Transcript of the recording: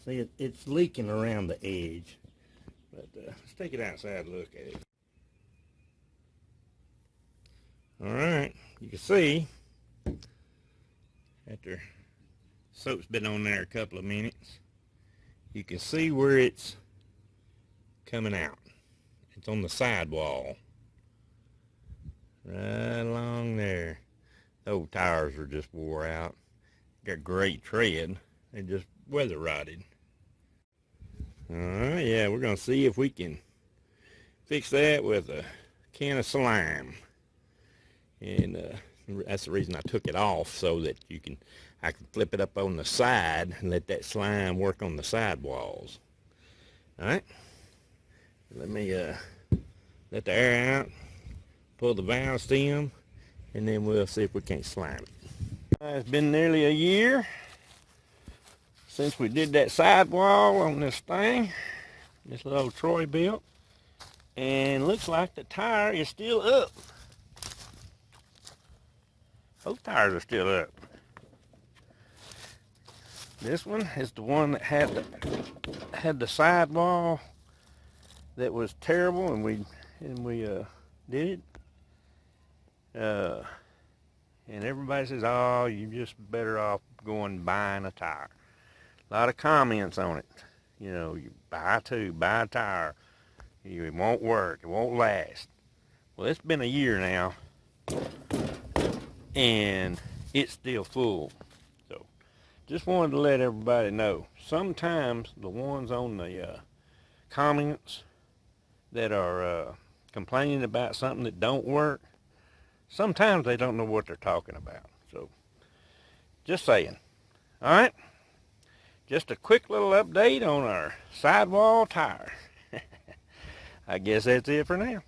See, it's leaking around the edge. But let's take it outside and look at it. Alright, you can see, after soap's been on there a couple of minutes, you can see where it's coming out. It's on the sidewall. Right along there. The old tires are just wore out. Got great tread. They're just weather rotted. Alright, yeah, we're going to see if we can fix that with a can of slime. And that's the reason I took it off, so that I can flip it up on the side and let that slime work on the sidewalls. Alright, let me let the air out, pull the valve stem, and then we'll see if we can't slime it. It's been nearly a year since we did that sidewall on this thing, this little Troy built, and looks like the tire is still up. Both tires are still up. This one is the one that had the sidewall that was terrible, and we did it. And everybody says, "Oh, you're just better off going and buying a tire." A lot of comments on it. You know, you buy a tire. It won't work. It won't last. Well, it's been a year now, and it's still full. So just wanted to let everybody know, sometimes the ones on the comments that are complaining about something that don't work, sometimes they don't know what they're talking about. So just saying. All right, just a quick little update on our sidewall tire. I guess that's it for now.